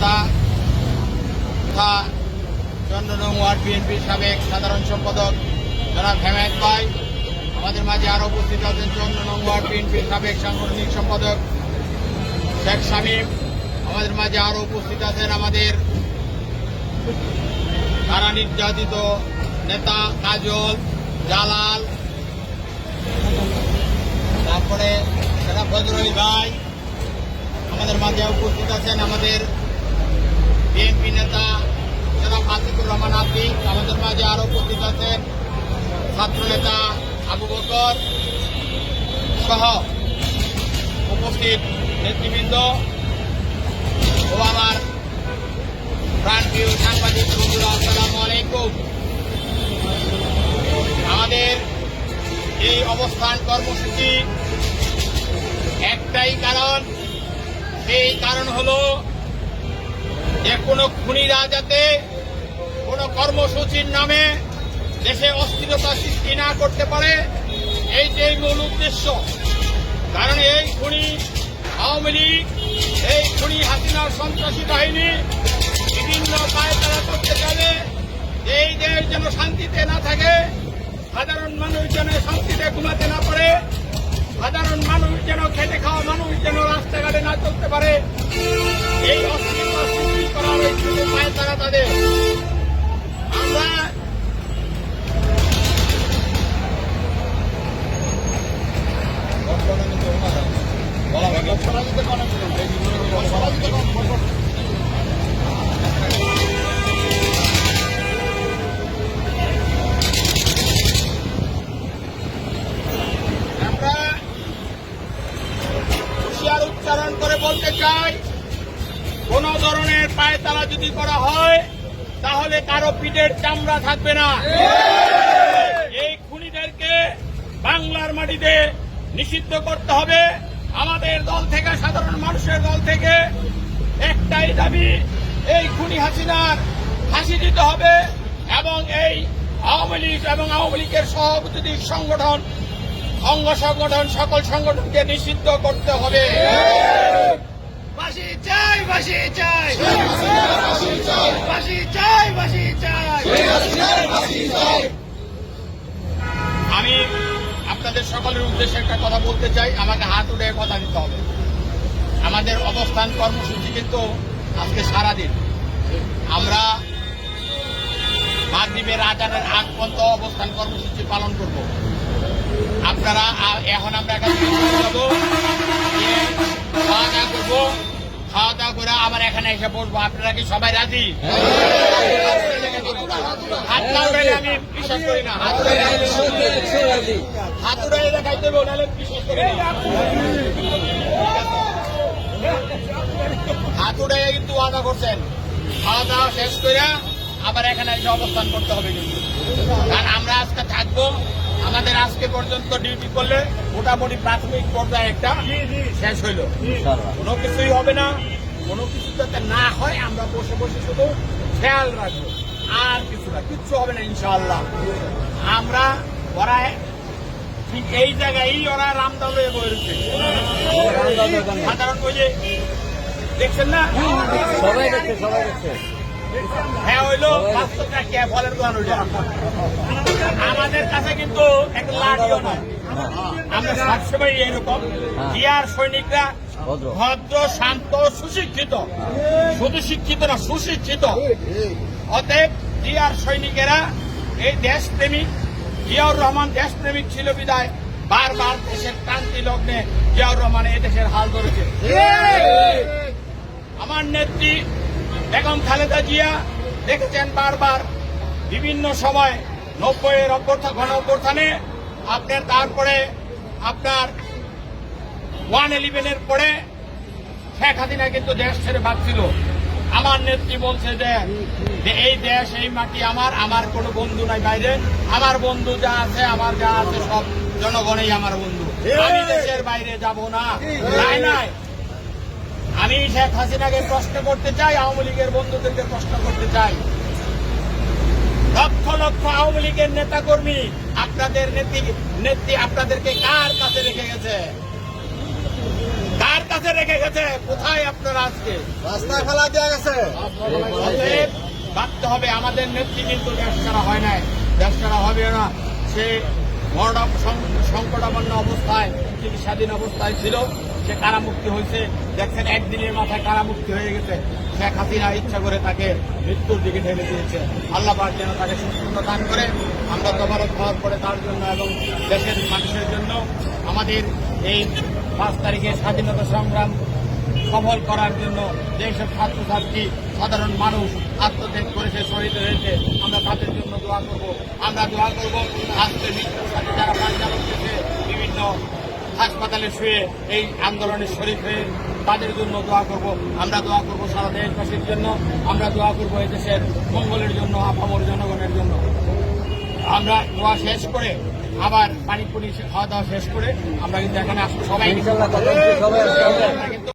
নেতা তথা 54 নং ওয়ার্ড বিএনপির সাবেক সাধারণ সম্পাদক জনাব হেমায়েত ভাই, আমাদের মাঝে আরো উপস্থিত আছেন 54 নং ওয়ার্ড বিএনপির সাবেক সাংগঠনিক সম্পাদক শেখ শামীম, আমাদের মাঝে আরো উপস্থিত আছেন আমাদের কারা নির্যাতিত নেতা কাজল, জালাল, তারপরে সেটা বজরুল ভাই, আমাদের মাঝে উপস্থিত আছেন আমাদের বিএনপি নেতা জনাব আতিকুর রহমান আতিক, আমাদের মাঝে আরো উপস্থিত আছেন ছাত্র নেতা আবু বকর সহ উপস্থিত নেতৃবৃন্দ ও আমার প্রাণপ্রিয় সাংবাদিক বন্ধুরা, আসসালামু আলাইকুম। আমাদের এই অবস্থান কর্মসূচি একটাই কারণ, সেই কারণ হলো যে কোনো খুনিরা যাতে কোনো কর্মসূচির নামে দেশে অস্থিরতা সৃষ্টি না করতে পারে, এইটাই মূল উদ্দেশ্য। কারণ এই খুনি আওয়ামী লীগ, এই খুনি হাসিনার সন্ত্রাসী বাহিনী বিভিন্ন পায়তারা করতে চাইলে এই দেশ যেন শান্তিতে না থাকে, সাধারণ মানুষ যেন শান্তিতে ঘুমাতে না পারে, সাধারণ মানুষ যেন খেটে খাওয়া মানুষ যেন রাস্তাঘাটে না চলতে পারে, এই অস্থিরতা সৃষ্টি করার এই শুধু পায়তারা তাদের। আমরা হুঁশিয়ার উচ্চারণ করে বলতে চাই, কোন ধরনের পায়তারা যদি করা হয় তাহলে কারো পিঠের চামড়া থাকবে না। এই খুনিদেরকে বাংলার মাটিতে নিষিদ্ধ করতে হবে। আমাদের দল থেকে, সাধারণ মানুষের দল থেকে একটাই দাবি, এই খুনি হাসিনার ফাঁসি দিতে হবে এবং এই আওয়ামী লীগ এবং আওয়ামী লীগের সহযোগী সংগঠন, অঙ্গ সংগঠন, সকল সংগঠনকে নিষিদ্ধ করতে হবে। ফাঁসি চাই, ফাঁসি চাই, ফাঁসি চাই, ফাঁসি চাই। আমি আপনাদের সকলের উদ্দেশ্যে একটা কথা বলতে চাই, আমাকে হাত উঠে কথা দিতে হবে। আমাদের অবস্থান কর্মসূচি কিন্তু আজকে সারাদিন, আমরা মাগরিবের আজানের আগ পর্যন্ত অবস্থান কর্মসূচি পালন করব। আপনারা এখন আমরা এখানে যাবো, খাওয়া দাওয়া করবো, খাওয়া দাওয়া করে আবার এখানে এসে বসবো। আপনারা কি সবাই রাজি? হাত না উঠাইলে আমি বিশ্বাস করি না। হাত উঠাইলে দেখাই দেবে, ওনালে বিশ্বাস করি না। হাত উঠাইয়া কিন্তু ওয়াদা করছেন, খাওয়া দাওয়া শেষ করে আবার এখানে এসে অবস্থান করতে হবে কিন্তু। কারণ আমরা আজকে থাকবো, আমাদের আজকে পর্যন্ত ডিউটি করলে মোটামুটি প্রাথমিক পর্যায়ে একটা শেষ হইল। কোনো কিছুই হবে না, কোনো কিছু যাতে না হয় আমরা বসে বসে শুধু খেয়াল রাখবো, আর কিছু না, কিচ্ছু হবে না ইনশাআল্লাহ। আমরা ওরা ঠিক এই জায়গায় ওরা রামদল হয়ে বসেছে, সাধারণ ওই যে দেখছেন না, সবাই দেখছে, সবাই দেখছে। হ্যাঁ হইলো বাস্তবটা কে বলেন কোন ওইটা। আমাদের কাছে কিন্তু একটা লাঠিও না, আমরা সবসময় এরকম জিয়ার সৈনিকরা ভদ্র, শান্ত, সুশিক্ষিত, শুধু শিক্ষিত না সুশিক্ষিত। অতএব জিয়ার সৈনিকেরা এই দেশপ্রেমিক, জিয়াউর রহমান দেশপ্রেমিক ছিল বিদায় বারবার দেশের ক্রান্তি লগ্নে জিয়াউর রহমান এই দেশের হাল ধরেছে। আমার নেত্রী বেগম খালেদা জিয়া দেখেছেন বারবার বিভিন্ন সময় 90-এর গণ অভ্যুত্থানে, আপনার তারপরে আপনার 111-এর পরে শেখ হাসিনা কিন্তু দেশ ছেড়ে ভাগছিল। আমার নেত্রী বলছে যে এই দেশ, এই মাটি আমার, আমার কোনো বন্ধু নাই বাইরে, আমার বন্ধু যা আছে, আমার যা আছে সব জনগণই আমার বন্ধু, আমি দেশের বাইরে যাব না। নাই নাই, আমি শেখ হাসিনাকে প্রশ্ন করতে চাই, আওয়ামী লীগের বন্ধুদেরকে প্রশ্ন করতে চাই, লক্ষ লক্ষ আওয়ামী লীগের নেতা কর্মী আপনাদের নেত্রী আপনাদেরকে কার কাছে রেখে গেছে? কার কাছে রেখে গেছে। কোথায় আপনারা আজকে? রাস্তায় ফেলা দেওয়া গেছে। অতএব ভাবতে হবে, আমাদের নেত্রী কিন্তু দেশ ছাড়া হয় নাই, দেশ ছাড়া হবে না। সে সংকটাপন্ন অবস্থায়, চিকিৎসাধীন অবস্থায় ছিল, সে কারামুক্তি হয়েছে। দেখছেন একদিনের মাথায় কারামুক্তি হয়ে গেছে। শেখ হাসিনা ইচ্ছা করে তাকে মৃত্যুর দিকে ঠেলে দিয়েছে। আল্লাহ পাক যেন তাকে সুস্থতা দান করে। আমরা তবারক হওয়ার পরে তার জন্য এবং দেশের মানুষের জন্য আমাদের এই 5 তারিখে স্বাধীনতা সংগ্রাম সফল করার জন্য যেসব ছাত্রছাত্রী, সাধারণ মানুষ আত্মত্যাগ করেছে, শহীদ হয়েছে, আমরা তাদের জন্য দোয়া করব। আমরা দোয়া করব আজকে মৃত্যুর সাথে যারা পরিচালক হয়েছে, বিভিন্ন হাসপাতালে শুয়ে এই আন্দোলনের শরীর হয়ে, তাদের জন্য দোয়া করব। আমরা দোয়া করব সারা দেশবাসীর জন্য। আমরা দোয়া করব এই দেশের মঙ্গলের জন্য, আপামর জনগণের জন্য। আমরা দোয়া শেষ করে আবার পানি পুনি খাওয়া দাওয়া শেষ করে আমরা কিন্তু এখানে আসবো সবাই। ইনশাল্লাহ সবাই আসবে। আমরা কিন্তু